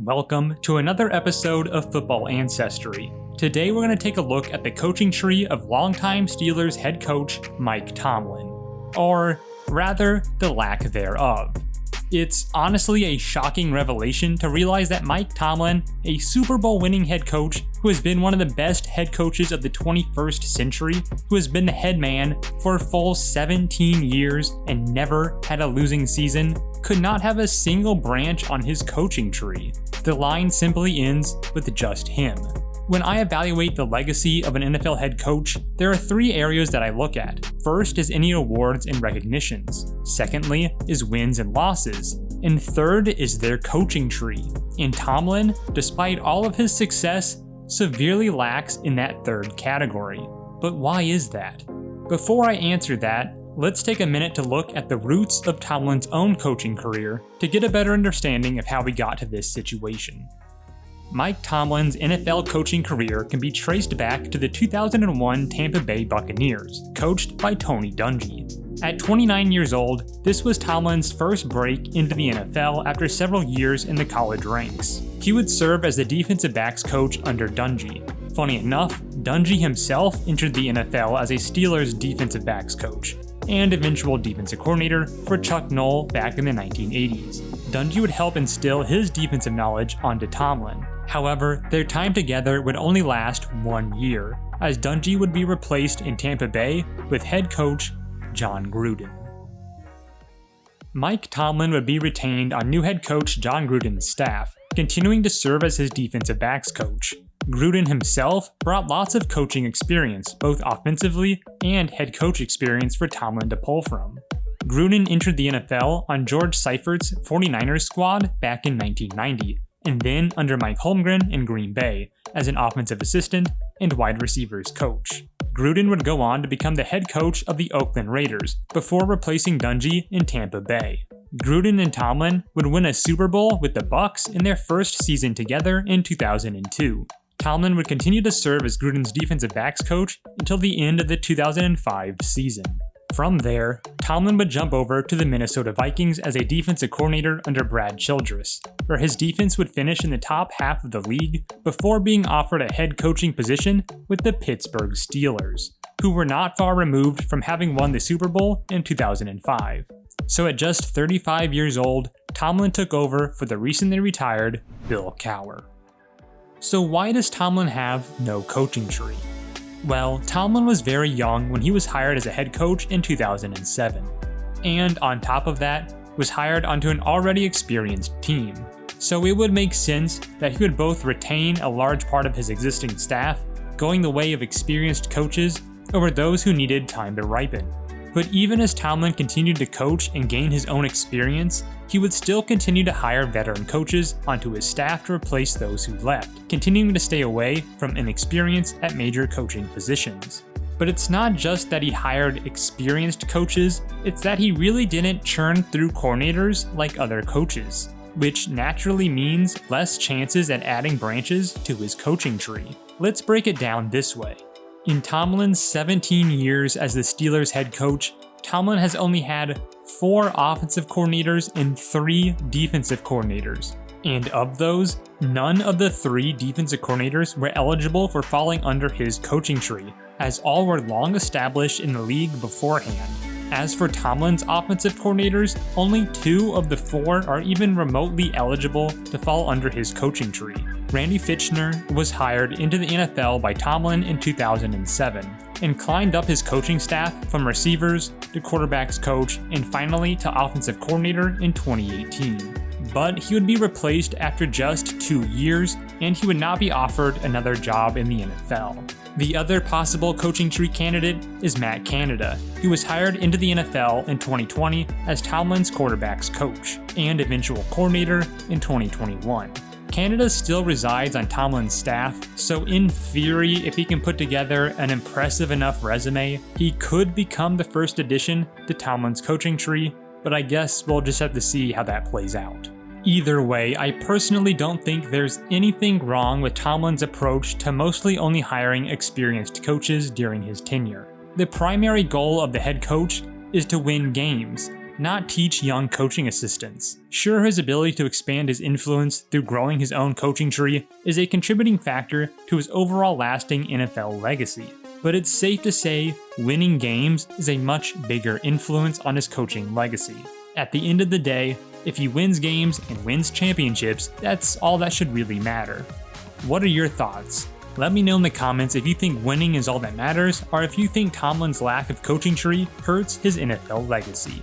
Welcome to another episode of Football Ancestry. Today we're going to take a look at the coaching tree of longtime Steelers head coach Mike Tomlin, or rather, the lack thereof. It's honestly a shocking revelation to realize that Mike Tomlin, a Super Bowl winning head coach who has been one of the best head coaches of the 21st century, who has been the head man for a full 17 years and never had a losing season, could not have a single branch on his coaching tree. The line simply ends with just him. When I evaluate the legacy of an NFL head coach, there are three areas that I look at. First is any awards and recognitions. Secondly is wins and losses. And third is their coaching tree. And Tomlin, despite all of his success, severely lacks in that third category. But why is that? Before I answer that, let's take a minute to look at the roots of Tomlin's own coaching career to get a better understanding of how we got to this situation. Mike Tomlin's NFL coaching career can be traced back to the 2001 Tampa Bay Buccaneers, coached by Tony Dungy. At 29 years old, this was Tomlin's first break into the NFL after several years in the college ranks. He would serve as the defensive backs coach under Dungy. Funny enough, Dungy himself entered the NFL as a Steelers defensive backs coach, and eventual defensive coordinator for Chuck Noll back in the 1980s. Dungy would help instill his defensive knowledge onto Tomlin. However, their time together would only last 1 year, as Dungy would be replaced in Tampa Bay with head coach Jon Gruden. Mike Tomlin would be retained on new head coach Jon Gruden's staff, continuing to serve as his defensive backs coach. Gruden himself brought lots of coaching experience, both offensively and head coach experience for Tomlin to pull from. Gruden entered the NFL on George Seifert's 49ers squad back in 1990, and then under Mike Holmgren in Green Bay as an offensive assistant and wide receivers coach. Gruden would go on to become the head coach of the Oakland Raiders before replacing Dungy in Tampa Bay. Gruden and Tomlin would win a Super Bowl with the Bucs in their first season together in 2002. Tomlin would continue to serve as Gruden's defensive backs coach until the end of the 2005 season. From there, Tomlin would jump over to the Minnesota Vikings as a defensive coordinator under Brad Childress, where his defense would finish in the top half of the league before being offered a head coaching position with the Pittsburgh Steelers, who were not far removed from having won the Super Bowl in 2005. So at just 35 years old, Tomlin took over for the recently retired Bill Cowher. So why does Tomlin have no coaching tree? Well, Tomlin was very young when he was hired as a head coach in 2007, and on top of that, was hired onto an already experienced team. So it would make sense that he would both retain a large part of his existing staff, going the way of experienced coaches over those who needed time to ripen. But even as Tomlin continued to coach and gain his own experience, he would still continue to hire veteran coaches onto his staff to replace those who left, continuing to stay away from inexperience at major coaching positions. But it's not just that he hired experienced coaches, it's that he really didn't churn through coordinators like other coaches, which naturally means less chances at adding branches to his coaching tree. Let's break it down this way. In Tomlin's 17 years as the Steelers head coach, Tomlin has only had 4 offensive coordinators and 3 defensive coordinators. And of those, none of the 3 defensive coordinators were eligible for falling under his coaching tree, as all were long established in the league beforehand. As for Tomlin's offensive coordinators, only 2 of the 4 are even remotely eligible to fall under his coaching tree. Randy Fitchner was hired into the NFL by Tomlin in 2007 and climbed up his coaching staff from receivers to quarterbacks coach and finally to offensive coordinator in 2018. But he would be replaced after just 2 years, and he would not be offered another job in the NFL. The other possible coaching tree candidate is Matt Canada, who was hired into the NFL in 2020 as Tomlin's quarterbacks coach and eventual coordinator in 2021. Canada still resides on Tomlin's staff, so in theory, if he can put together an impressive enough resume, he could become the first addition to Tomlin's coaching tree, but I guess we'll just have to see how that plays out. Either way, I personally don't think there's anything wrong with Tomlin's approach to mostly only hiring experienced coaches during his tenure. The primary goal of the head coach is to win games, not teach young coaching assistants. Sure, his ability to expand his influence through growing his own coaching tree is a contributing factor to his overall lasting NFL legacy, but it's safe to say winning games is a much bigger influence on his coaching legacy. At the end of the day, if he wins games and wins championships, that's all that should really matter. What are your thoughts? Let me know in the comments if you think winning is all that matters, or if you think Tomlin's lack of coaching tree hurts his NFL legacy.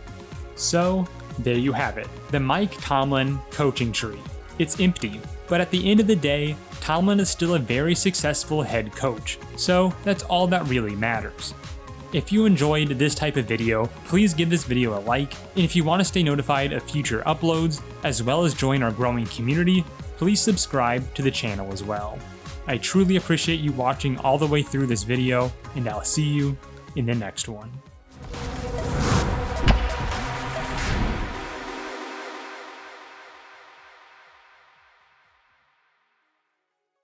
So, there you have it, the Mike Tomlin coaching tree. It's empty, but at the end of the day, Tomlin is still a very successful head coach, so that's all that really matters. If you enjoyed this type of video, please give this video a like, and if you want to stay notified of future uploads, as well as join our growing community, please subscribe to the channel as well. I truly appreciate you watching all the way through this video, and I'll see you in the next one.